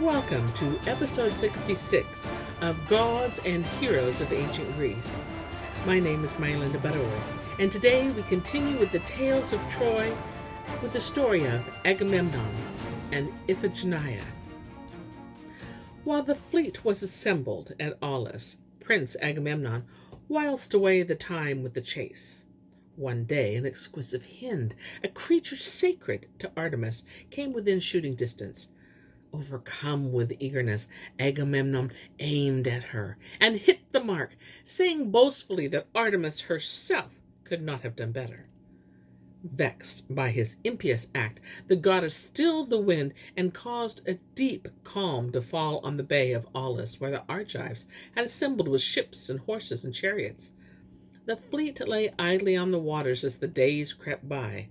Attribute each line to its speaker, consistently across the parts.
Speaker 1: Welcome to episode 66 of Gods and Heroes of Ancient Greece. My name is MyLinda, Butterworth, and today we continue with the tales of Troy with the story of Agamemnon and Iphigenia. While the fleet was assembled at Aulis, Prince Agamemnon whilst away the time with the chase. One day an exquisite hind, a creature sacred to Artemis, came within shooting distance. Overcome with eagerness, Agamemnon aimed at her and hit the mark, saying boastfully that Artemis herself could not have done better. Vexed by his impious act, the goddess stilled the wind and caused a deep calm to fall on the bay of Aulis, where the Argives had assembled with ships and horses and chariots. The fleet lay idly on the waters as the days crept by.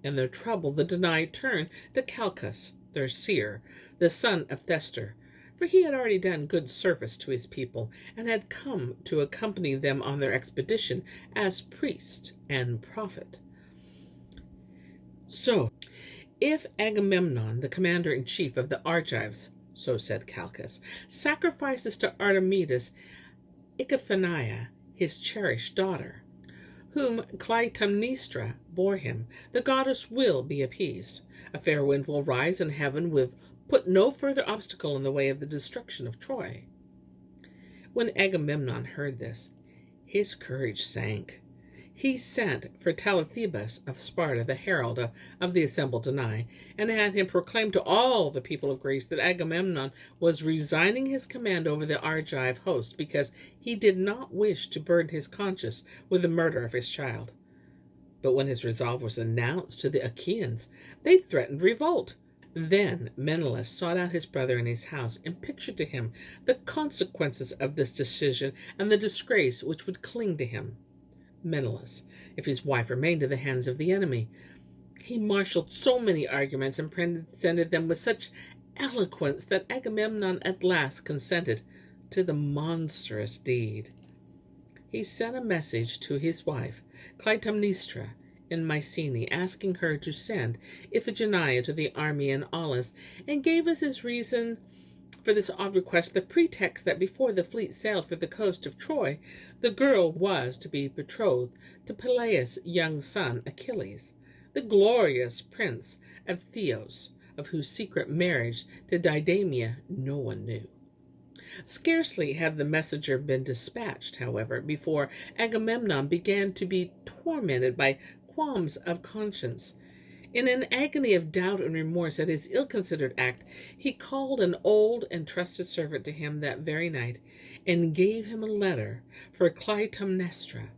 Speaker 1: In their trouble, the Danai turned to Calchas, their seer, the son of Thestor, for he had already done good service to his people and had come to accompany them on their expedition as priest and prophet. So, if Agamemnon, the commander-in-chief of the Argives, so said Calchas, sacrifices to Artemis Iphigenia, his cherished daughter, whom Clytemnestra bore him, the goddess will be appeased. A fair wind will rise, and heaven will put no further obstacle in the way of the destruction of Troy. When Agamemnon heard this, his courage sank. He sent for Telephebus of Sparta, the herald of the assembled Danai, and had him proclaim to all the people of Greece that Agamemnon was resigning his command over the Argive host because he did not wish to burden his conscience with the murder of his child. But when his resolve was announced to the Achaeans, they threatened revolt. Then Menelaus sought out his brother in his house and pictured to him the consequences of this decision and the disgrace which would cling to him. Menelaus, if his wife remained in the hands of the enemy. He marshaled so many arguments and presented them with such eloquence that Agamemnon at last consented to the monstrous deed. He sent a message to his wife, Clytemnestra, in Mycenae, asking her to send Iphigenia to the army in Aulis, and gave as his reason for this odd request the pretext that before the fleet sailed for the coast of Troy, the girl was to be betrothed to Peleus' young son Achilles, the glorious prince of Theos, of whose secret marriage to Didymia no one knew. Scarcely had the messenger been dispatched, however, before Agamemnon began to be tormented by qualms of conscience. In an agony of doubt and remorse at his ill-considered act, he called an old and trusted servant to him that very night, and gave him a letter for Clytemnestra.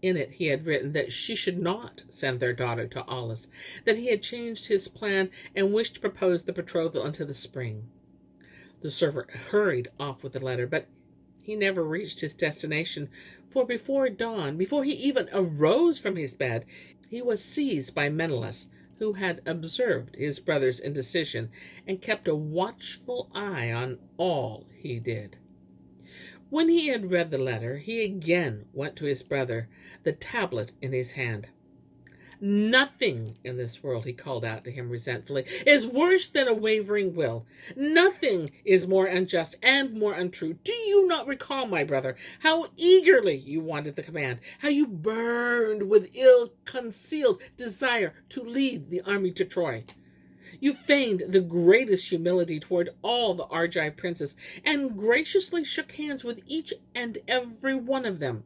Speaker 1: In it he had written that she should not send their daughter to Aulis, that he had changed his plan and wished to propose the betrothal until the spring. The servant hurried off with the letter, but he never reached his destination, for before dawn, before he even arose from his bed, he was seized by Menelaus, who had observed his brother's indecision and kept a watchful eye on all he did. When he had read the letter, he again went to his brother, the tablet in his hand. "Nothing in this world," he called out to him resentfully, "is worse than a wavering will. Nothing is more unjust and more untrue. Do you not recall, my brother, how eagerly you wanted the command, how you burned with ill-concealed desire to lead the army to Troy? You feigned the greatest humility toward all the Argive princes, and graciously shook hands with each and every one of them.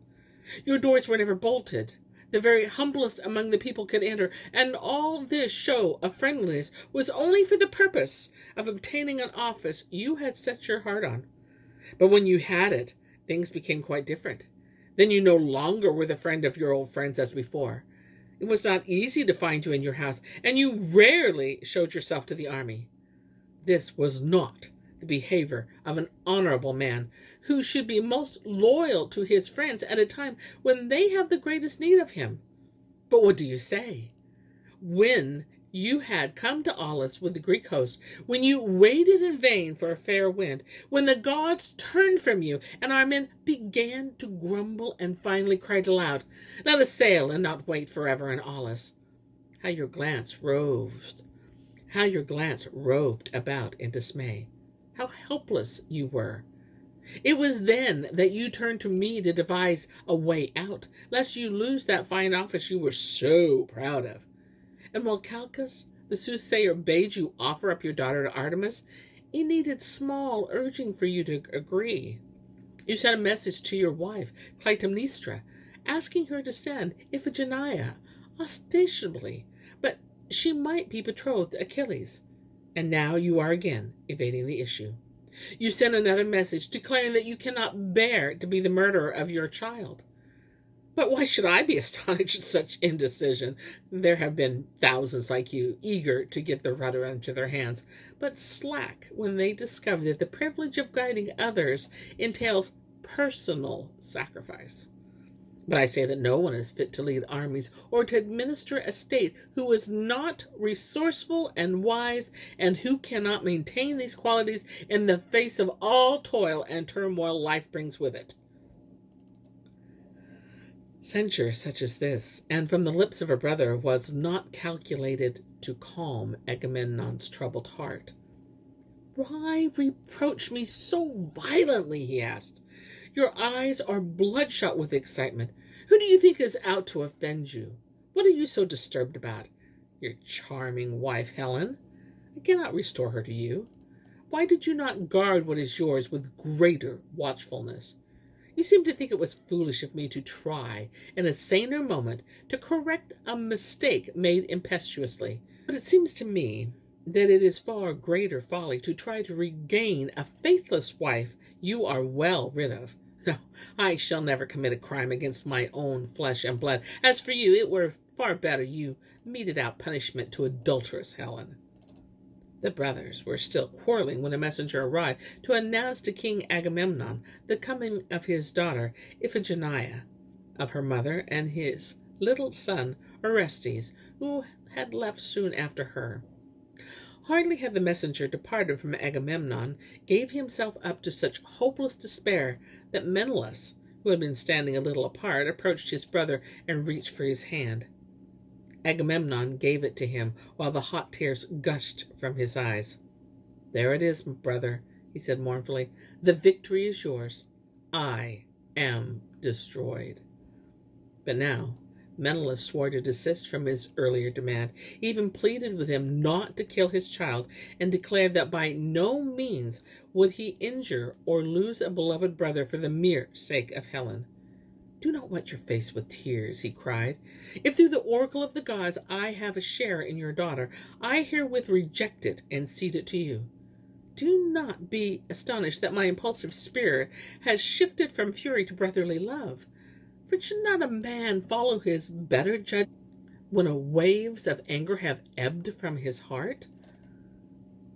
Speaker 1: Your doors were never bolted. The very humblest among the people could enter, and all this show of friendliness was only for the purpose of obtaining an office you had set your heart on. But when you had it, things became quite different. Then you no longer were the friend of your old friends as before. It was not easy to find you in your house, and you rarely showed yourself to the army. This was not the behavior of an honorable man, who should be most loyal to his friends at a time when they have the greatest need of him. But what do you say? When you had come to Aulis with the Greek host, when you waited in vain for a fair wind, when the gods turned from you, and our men began to grumble and finally cried aloud, 'Let us sail and not wait forever in Aulis,' how your glance roved about in dismay. how helpless you were. It was then that you turned to me to devise a way out, lest you lose that fine office you were so proud of. And while Calchas, the soothsayer, bade you offer up your daughter to Artemis, it needed small urging for you to agree. You sent a message to your wife, Clytemnestra, asking her to send Iphigenia ostensibly, but she might be betrothed to Achilles. And now you are again evading the issue. You sent another message declaring that you cannot bear to be the murderer of your child. But why should I be astonished at such indecision? There have been thousands like you, eager to get the rudder into their hands, but slack when they discover that the privilege of guiding others entails personal sacrifice. But I say that no one is fit to lead armies or to administer a state who is not resourceful and wise, and who cannot maintain these qualities in the face of all toil and turmoil life brings with it. Censure such as this, and from the lips of a brother, was not calculated to calm Agamemnon's troubled heart. "Why reproach me so violently?" he asked. "Your eyes are bloodshot with excitement. Who do you think is out to offend you? What are you so disturbed about? Your charming wife, Helen? I cannot restore her to you. Why did you not guard what is yours with greater watchfulness? You seem to think it was foolish of me to try, in a saner moment, to correct a mistake made impetuously. But it seems to me that it is far greater folly to try to regain a faithless wife you are well rid of. No, I shall never commit a crime against my own flesh and blood. As for you, it were far better you meted out punishment to adulterous Helen." The brothers were still quarreling when a messenger arrived to announce to King Agamemnon the coming of his daughter Iphigenia, of her mother, and his little son Orestes, who had left soon after her. Hardly had the messenger departed from Agamemnon, gave himself up to such hopeless despair that Menelaus, who had been standing a little apart, approached his brother and reached for his hand. Agamemnon gave it to him, while the hot tears gushed from his eyes. "There it is, brother," he said mournfully. "The victory is yours. I am destroyed." But now Menelaus swore to desist from his earlier demand. He even pleaded with him not to kill his child, and declared that by no means would he injure or lose a beloved brother for the mere sake of Helen. "Do not wet your face with tears," he cried. "If through the oracle of the gods I have a share in your daughter, I herewith reject it and cede it to you. Do not be astonished that my impulsive spirit has shifted from fury to brotherly love. For should not a man follow his better judgment when waves of anger have ebbed from his heart?"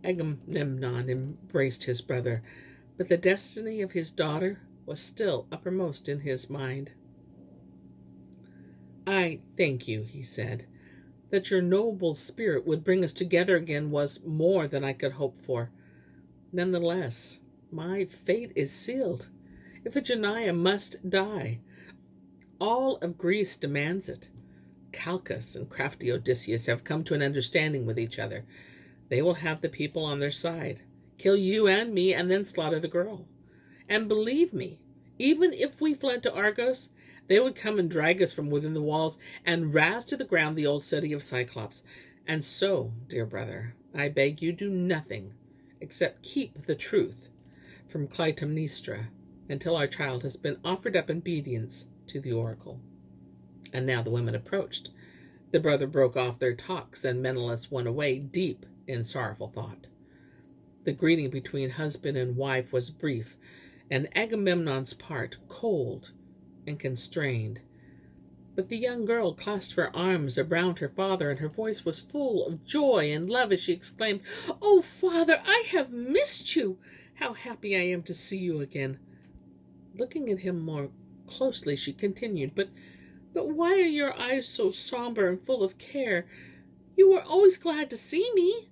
Speaker 1: Agamemnon embraced his brother, but the destiny of his daughter was still uppermost in his mind. "I thank you," he said. "That your noble spirit would bring us together again was more than I could hope for. Nonetheless, my fate is sealed. Iphigenia must die. All of Greece demands it. Calchas and crafty Odysseus have come to an understanding with each other. They will have the people on their side, kill you and me, and then slaughter the girl. And believe me, even if we fled to Argos, they would come and drag us from within the walls and razz to the ground the old city of Cyclops. And so, dear brother, I beg you do nothing except keep the truth from Clytemnestra until our child has been offered up in obedience to the oracle." And now the women approached. The brother broke off their talks, and Menelaus went away deep in sorrowful thought. The greeting between husband and wife was brief, and Agamemnon's part cold and constrained. But the young girl clasped her arms around her father, and her voice was full of joy and love as she exclaimed, "Oh, father, I have missed you! How happy I am to see you again!" Looking at him more closely, she continued, But why are your eyes so somber and full of care? You were always glad to see me."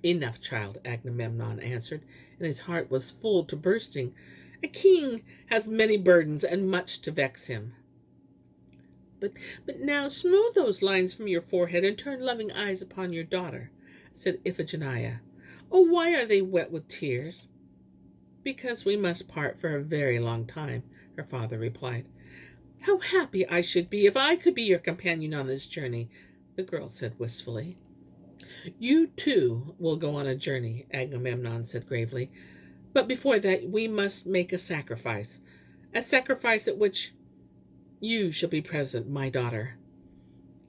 Speaker 1: "Enough, child," Agamemnon answered, and his heart was full to bursting. "A king has many burdens and much to vex him." But now smooth those lines from your forehead and turn loving eyes upon your daughter," said Iphigenia. "Oh, why are they wet with tears? Because we must part for a very long time, her father replied. How happy I should be if I could be your companion on this journey, the girl said wistfully. You too will go on a journey, Agamemnon said gravely. But before that we must make a sacrifice at which you shall be present, my daughter.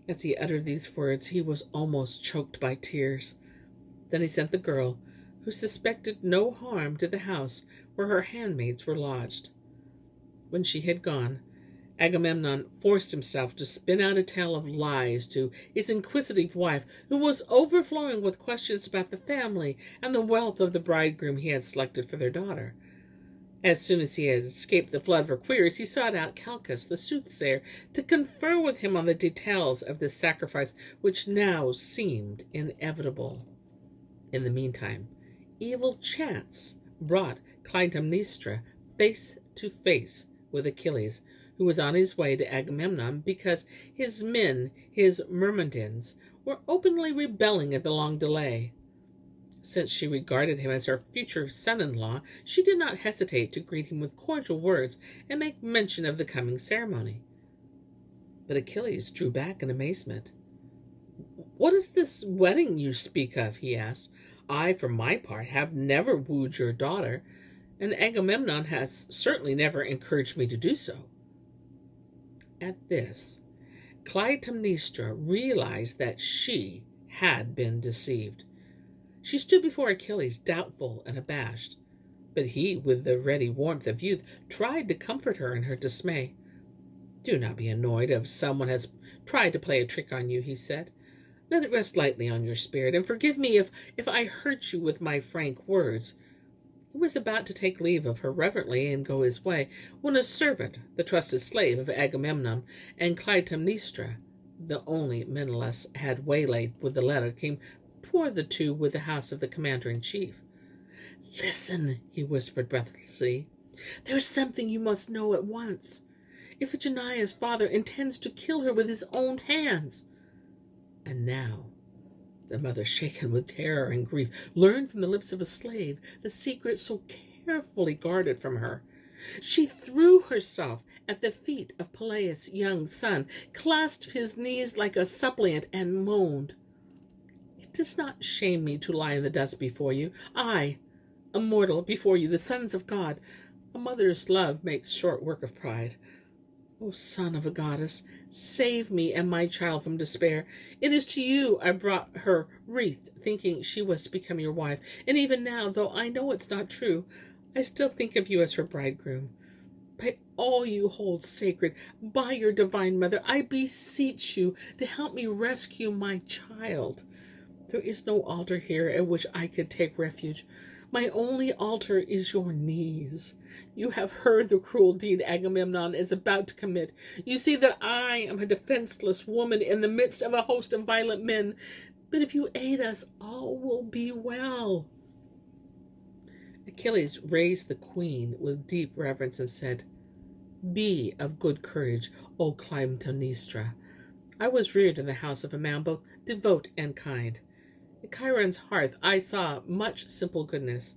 Speaker 1: As he uttered these words, he was almost choked by tears. Then he sent the girl, who suspected no harm, to the house where her handmaids were lodged. When she had gone, Agamemnon forced himself to spin out a tale of lies to his inquisitive wife, who was overflowing with questions about the family and the wealth of the bridegroom he had selected for their daughter. As soon as he had escaped the flood of her queries, he sought out Calchas, the soothsayer, to confer with him on the details of this sacrifice, which now seemed inevitable. In the meantime, evil chance brought Clytemnestra face to face with Achilles, who was on his way to Agamemnon because his men, his Myrmidons, were openly rebelling at the long delay. Since she regarded him as her future son-in-law, she did not hesitate to greet him with cordial words and make mention of the coming ceremony. But Achilles drew back in amazement. What is this wedding you speak of? He asked. I, for my part, have never wooed your daughter, and Agamemnon has certainly never encouraged me to do so. At this, Clytemnestra realized that she had been deceived. She stood before Achilles, doubtful and abashed, but he, with the ready warmth of youth, tried to comfort her in her dismay. Do not be annoyed if someone has tried to play a trick on you, he said. Let it rest lightly on your spirit, and forgive me if I hurt you with my frank words. He was about to take leave of her reverently and go his way, when a servant, the trusted slave of Agamemnon, and Clytemnestra, the only Menelaus had waylaid with the letter, came toward the two with the house of the commander-in-chief. Listen, he whispered breathlessly. There is something you must know at once. Iphigenia's father intends to kill her with his own hands. And now, the mother, shaken with terror and grief, learned from the lips of a slave the secret so carefully guarded from her. She threw herself at the feet of Peleus' young son, clasped his knees like a suppliant, and moaned, It does not shame me to lie in the dust before you. I, a mortal, before you, the sons of God. A mother's love makes short work of pride. O son of a goddess, save me and my child from despair. It is to you I brought her wreathed, thinking she was to become your wife. And even now, though I know it's not true, I still think of you as her bridegroom. By all you hold sacred, by your divine mother, I beseech you to help me rescue my child. There is no altar here at which I could take refuge. My only altar is your knees. You have heard the cruel deed Agamemnon is about to commit. You see that I am a defenseless woman in the midst of a host of violent men. But if you aid us, all will be well. Achilles raised the queen with deep reverence and said, Be of good courage, O Clytemnestra. I was reared in the house of a man both devout and kind. At Chiron's hearth I saw much simple goodness.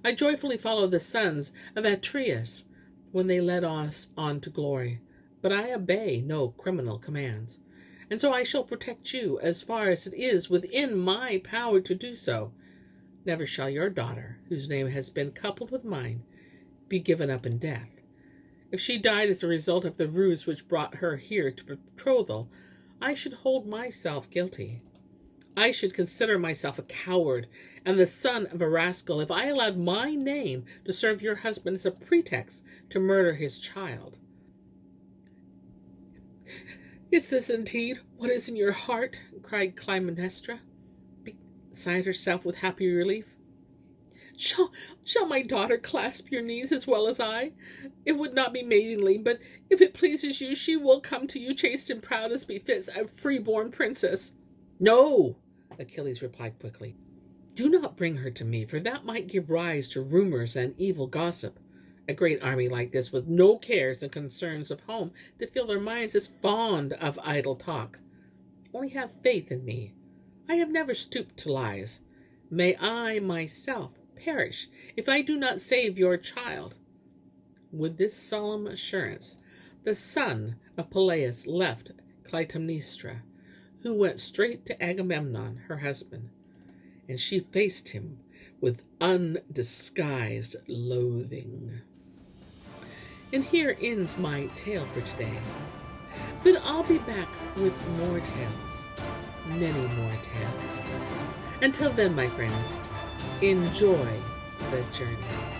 Speaker 1: I joyfully followed the sons of Atreus when they led us on to glory, but I obey no criminal commands, and so I shall protect you as far as it is within my power to do so. Never shall your daughter, whose name has been coupled with mine, be given up in death. If she died as a result of the ruse which brought her here to betrothal, I should hold myself guilty. I should consider myself a coward and the son of a rascal if I allowed my name to serve your husband as a pretext to murder his child. Is this indeed what is in your heart? Cried Clytemnestra, beside herself with happy relief. Shall my daughter clasp your knees as well as I? It would not be maidenly, but if it pleases you, she will come to you chaste and proud as befits a free-born princess. No, Achilles replied quickly. Do not bring her to me, for that might give rise to rumors and evil gossip. A great army like this, with no cares and concerns of home to fill their minds, is fond of idle talk. Only have faith in me. I have never stooped to lies. May I myself perish if I do not save your child." With this solemn assurance, the son of Peleus left Clytemnestra, who went straight to Agamemnon, her husband, and she faced him with undisguised loathing. And here ends my tale for today. But I'll be back with more tales, many more tales. Until then, my friends, enjoy the journey.